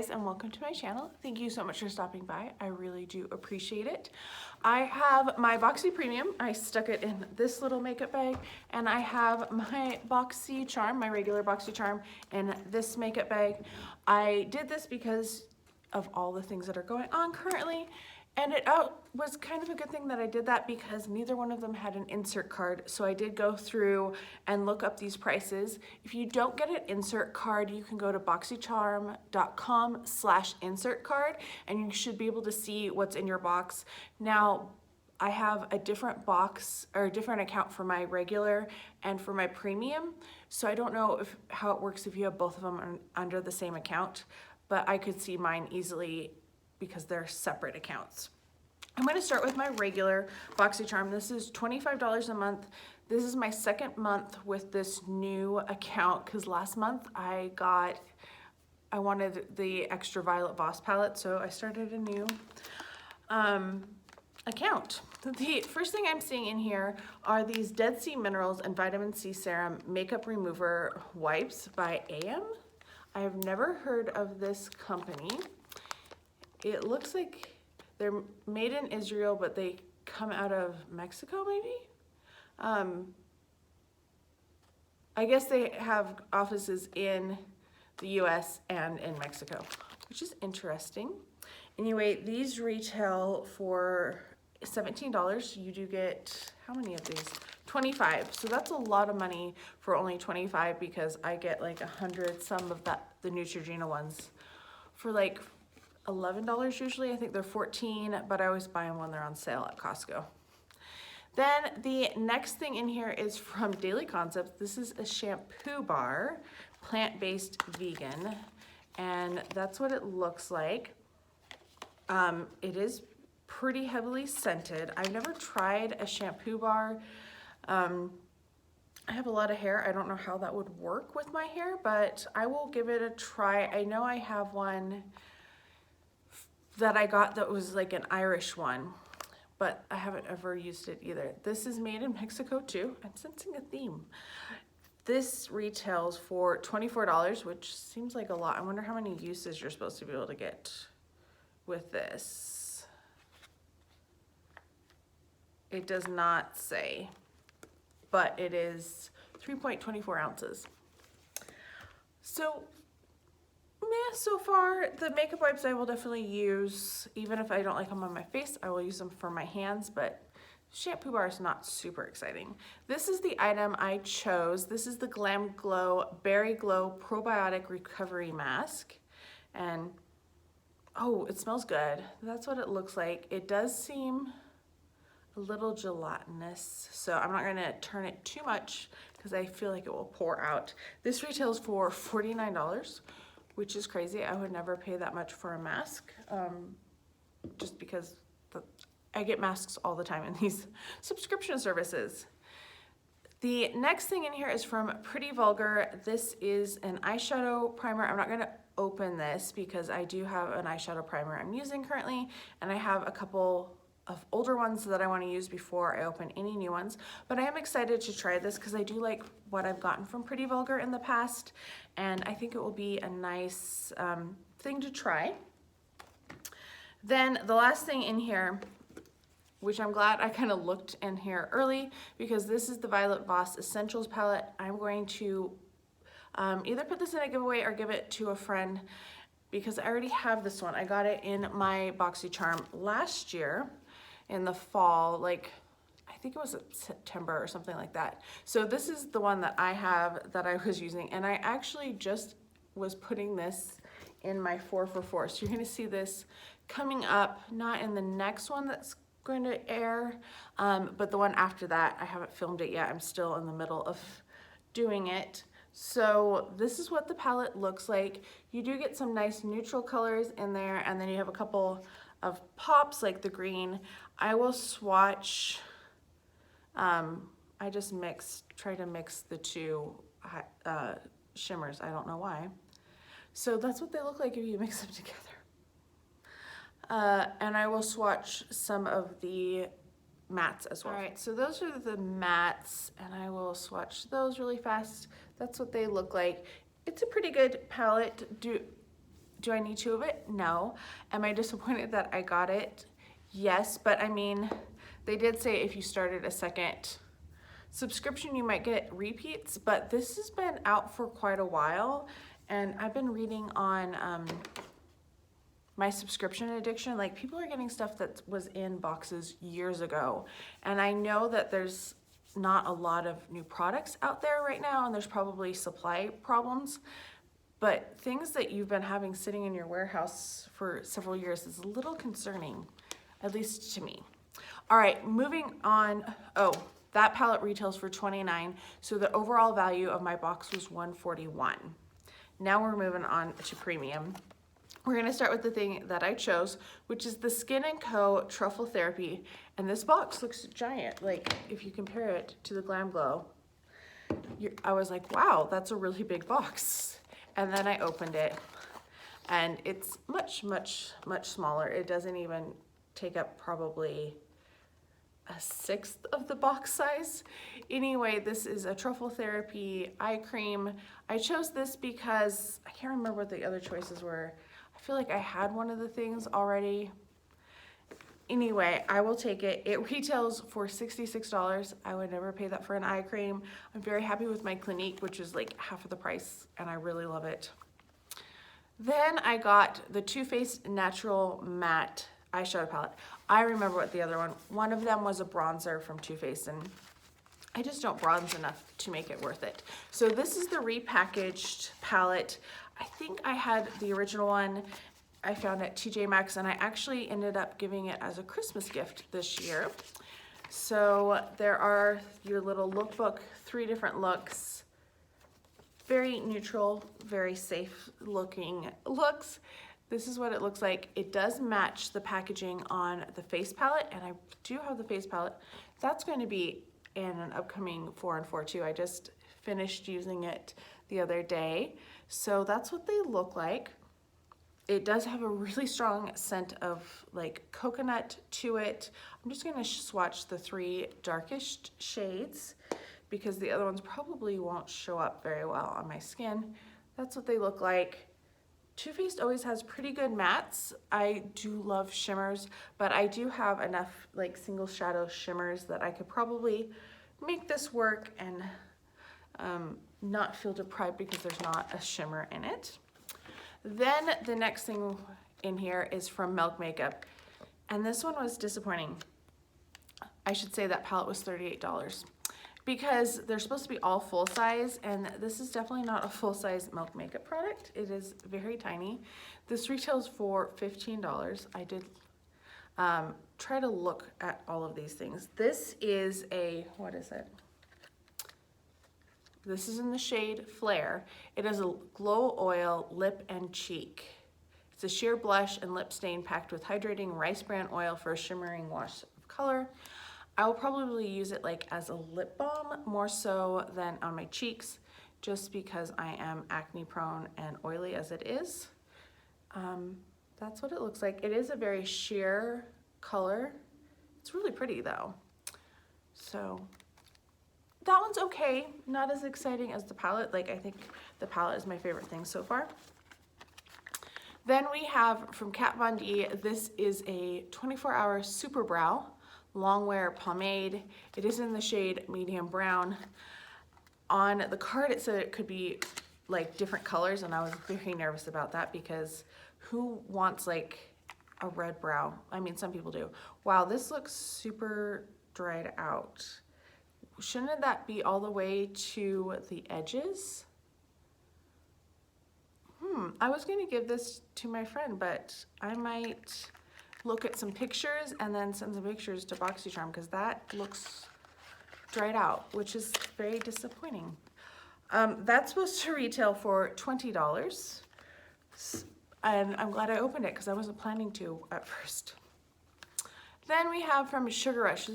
guys, and welcome to my channel. Thank you so much for stopping by. I really do appreciate it. I have my Boxy Premium. I stuck it in this little makeup bag, and I have my Boxycharm, my regular Boxycharm, in this makeup bag. I did this because of all the things that are going on currently, and it was kind of a good thing that I did that because neither one of them had an insert card. So I did go through and look up these prices. If you don't get an insert card, you can go to boxycharm.com/insert card, and you should be able to see what's in your box. Now, I have a different box or a different account for my regular and for my premium. So I don't know how it works if you have both of them under the same account, but I could see mine easily because they're separate accounts. I'm going to start with my regular Boxycharm. This is $25 a month. This is my second month with this new account because last month I wanted the extra violet Voss palette, so I started a new account. The first thing I'm seeing in here are these Dead Sea Minerals and Vitamin C Serum Makeup Remover Wipes by AM. I have never heard of this company. It looks like they're made in Israel, but they come out of Mexico, maybe? I guess they have offices in the US and in Mexico, which is interesting. Anyway, these retail for $17. You do get, how many of these? 25. So that's a lot of money for only 25 because I get like 100 some of the Neutrogena ones for like $11 usually. I think they're 14, but I always buy them when they're on sale at Costco. Then the next thing in here is from Daily Concepts. This is a shampoo bar, plant-based vegan, and that's what it looks like. It is pretty heavily scented. I've never tried a shampoo bar. I have a lot of hair. I don't know how that would work with my hair, but I will give it a try. I know I have one that I got that was like an Irish one, but I haven't ever used it either. This is made in Mexico too. I'm sensing a theme. This retails for $24, which seems like a lot. I wonder how many uses you're supposed to be able to get with this. It does not say, but it is 3.24 ounces. So so far, the makeup wipes I will definitely use. Even if I don't like them on my face, I will use them for my hands, but shampoo bar is not super exciting. This is the item I chose. This is the Glam Glow Berry Glow Probiotic Recovery Mask. And, oh, it smells good. That's what it looks like. It does seem a little gelatinous, so I'm not gonna turn it too much because I feel like it will pour out. This retails for $49. Which is crazy. I would never pay that much for a mask, just because I get masks all the time in these subscription services. The next thing in here is from Pretty Vulgar. This is an eyeshadow primer. I'm not going to open this because I do have an eyeshadow primer I'm using currently, and I have a couple of older ones that I want to use before I open any new ones, but I am excited to try this because I do like what I've gotten from Pretty Vulgar in the past, and I think it will be a nice thing to try. Then the last thing in here, which I'm glad I kind of looked in here early, because this is the Violet Voss Essentials palette. I'm going to either put this in a giveaway or give it to a friend because I already have this one. I got it in my Boxycharm last year in the fall, like I think it was September or something like that. So this is the one that I have that I was using, and I actually just was putting this in my 4for4. So you're gonna see this coming up, not in the next one that's going to air, but the one after that. I haven't filmed it yet. I'm still in the middle of doing it. So this is what the palette looks like. You do get some nice neutral colors in there, and then you have a couple of pops like the green. I will swatch, I just try to mix the two shimmers. I don't know why. So that's what they look like if you mix them together. And I will swatch some of the mattes as well. All right, so those are the mattes, and I will swatch those really fast. That's what they look like. It's a pretty good palette. Do I need 2 of it? No. Am I disappointed that I got it? Yes, but I mean, they did say if you started a second subscription, you might get repeats, but this has been out for quite a while, and I've been reading on my subscription addiction. Like, people are getting stuff that was in boxes years ago, and I know that there's not a lot of new products out there right now, and there's probably supply problems, but things that you've been having sitting in your warehouse for several years is a little concerning, at least to me. All right, moving on. Oh, that palette retails for $29, so the overall value of my box was $141. Now we're moving on to premium. We're gonna start with the thing that I chose, which is the Skin & Co. Truffle Therapy, and this box looks giant. Like, if you compare it to the Glam Glow, I was like, wow, that's a really big box. And then I opened it, and it's much, much, much smaller. It doesn't even take up probably a 1/6 of the box size. Anyway, this is a Truffle Therapy eye cream. I chose this because I can't remember what the other choices were. I feel like I had one of the things already. Anyway, I will take it. It retails for $66. I would never pay that for an eye cream. I'm very happy with my Clinique, which is like half of the price, and I really love it. Then I got the Too Faced Natural Matte eyeshadow palette. I remember what the other one of them was a bronzer from Too Faced, and I just don't bronze enough to make it worth it. So this is the repackaged palette. I think I had the original one I found at TJ Maxx, and I actually ended up giving it as a Christmas gift this year. So there are your little lookbook, 3 different looks. Very neutral, very safe looking looks. This is what it looks like. It does match the packaging on the face palette, and I do have the face palette. That's going to be in an upcoming 4 and 4 too. I just finished using it the other day. So that's what they look like. It does have a really strong scent of like coconut to it. I'm just gonna swatch the 3 darkest shades because the other ones probably won't show up very well on my skin. That's what they look like. Too Faced always has pretty good mattes. I do love shimmers, but I do have enough like single shadow shimmers that I could probably make this work and not feel deprived because there's not a shimmer in it. Then the next thing in here is from Milk Makeup, and this one was disappointing. I should say that palette was $38 because they're supposed to be all full size, and this is definitely not a full size Milk Makeup product. It is very tiny. This retails for $15. I did try to look at all of these things. This is a, what is it? This is in the shade Flare. It is a glow oil lip and cheek. It's a sheer blush and lip stain packed with hydrating rice bran oil for a shimmering wash of color. I will probably use it like as a lip balm more so than on my cheeks, just because I am acne prone and oily as it is. That's what it looks like. It is a very sheer color. It's really pretty though. So that one's okay, not as exciting as the palette. Like, I think the palette is my favorite thing so far. Then we have from Kat Von D, this is a 24-hour Super Brow Long Wear Pomade. It is in the shade Medium Brown. On the card it said it could be like different colors, and I was very nervous about that because who wants like a red brow? I mean, some people do. Wow, this looks super dried out. Shouldn't that be all the way to the edges? I was gonna give this to my friend, but I might look at some pictures and then send some pictures to Boxycharm because that looks dried out, which is very disappointing. That's supposed to retail for $20, and I'm glad I opened it because I wasn't planning to at first. Then we have from Sugar Rush,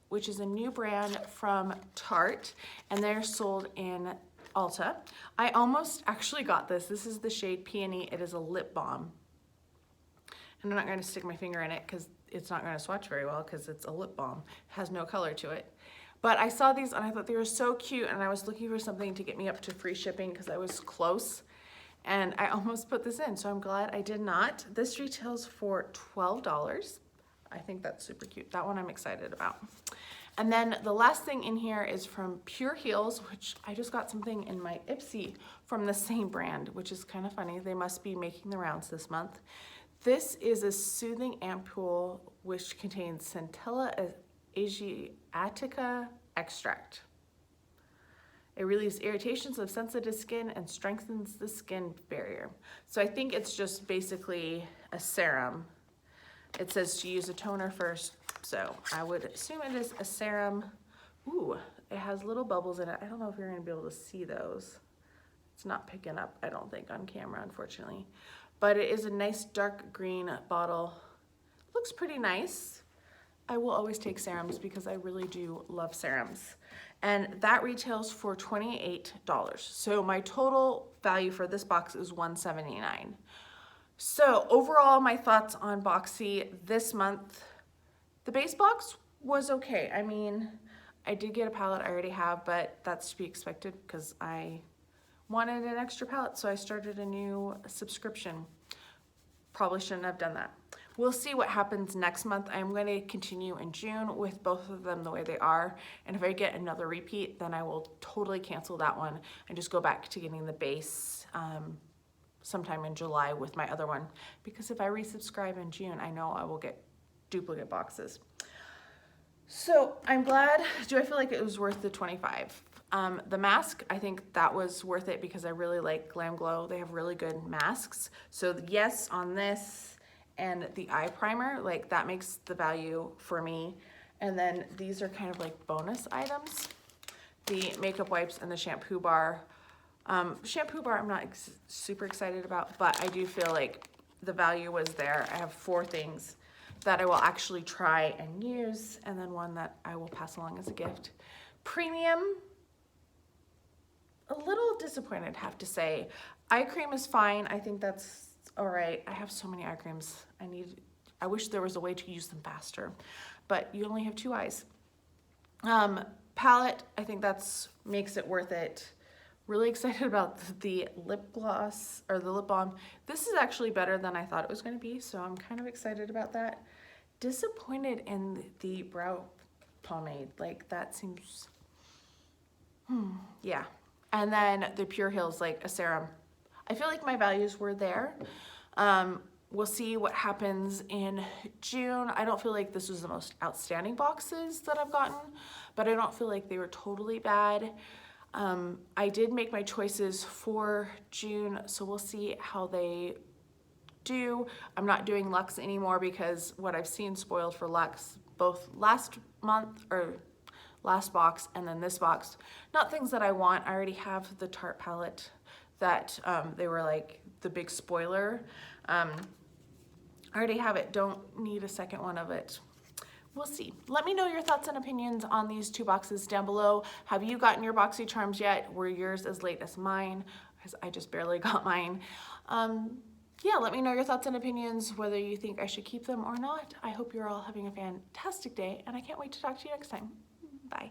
which is a new brand from Tarte, and they're sold in Ulta. I almost actually got this. This is the shade Peony. It is a lip balm. And I'm not going to stick my finger in it because it's not going to swatch very well because it's a lip balm. It has no color to it. But I saw these and I thought they were so cute, and I was looking for something to get me up to free shipping because I was close. and I almost put this in, so I'm glad I did not. This retails for $12. I think that's super cute. That one I'm excited about. And then the last thing in here is from Pure Heals, which I just got something in my Ipsy from the same brand, which is kind of funny. They must be making the rounds this month. This is a soothing ampoule which contains Centella asiatica extract. It relieves irritations of sensitive skin and strengthens the skin barrier. So I think it's just basically a serum. It says to use a toner first, so I would assume it is a serum. Ooh, it has little bubbles in it. I don't know if you're gonna be able to see those. It's not picking up, I don't think, on camera, unfortunately. But it is a nice dark green bottle. Looks pretty nice. I will always take serums because I really do love serums. And that retails for $28. So my total value for this box is $179. So overall, my thoughts on Boxy this month, the base box was okay. I mean, I did get a palette I already have, but that's to be expected because I wanted an extra palette, so I started a new subscription. Probably shouldn't have done that. We'll see what happens next month. I'm going to continue in June with both of them the way they are, and if I get another repeat, then I will totally cancel that one and just go back to getting the base sometime in July with my other one, because if I resubscribe in June, I know I will get duplicate boxes. So I'm glad. Do I feel like it was worth the $25? The mask, I think that was worth it because I really like Glam Glow. They have really good masks. So yes, on this and the eye primer, like that makes the value for me. And then these are kind of like bonus items. The makeup wipes and the shampoo bar. Shampoo bar I'm not super excited about, but I do feel like the value was there. I have 4 things that I will actually try and use, and then one that I will pass along as a gift. Premium, a little disappointed, have to say. Eye cream is fine. I think that's all right. I have so many eye creams. I wish there was a way to use them faster, but you only have 2 eyes. Palette, I think that's makes it worth it. Really excited about the lip gloss or the lip balm. This is actually better than I thought it was going to be, so I'm kind of excited about that. Disappointed in the brow pomade. Like that seems, yeah. And then the Pure Heals, like a serum. I feel like my values were there. We'll see what happens in June. I don't feel like this was the most outstanding boxes that I've gotten, but I don't feel like they were totally bad. I did make my choices for June, so we'll see how they do. I'm not doing Luxe anymore because what I've seen spoiled for Luxe, both last month or last box and then this box, not things that I want. I already have the Tarte palette that they were like the big spoiler. I already have it, don't need a second one of it. We'll see. Let me know your thoughts and opinions on these 2 boxes down below. Have you gotten your Boxycharms yet? Were yours as late as mine? Because I just barely got mine. Yeah, let me know your thoughts and opinions, whether you think I should keep them or not. I hope you're all having a fantastic day, and I can't wait to talk to you next time. Bye.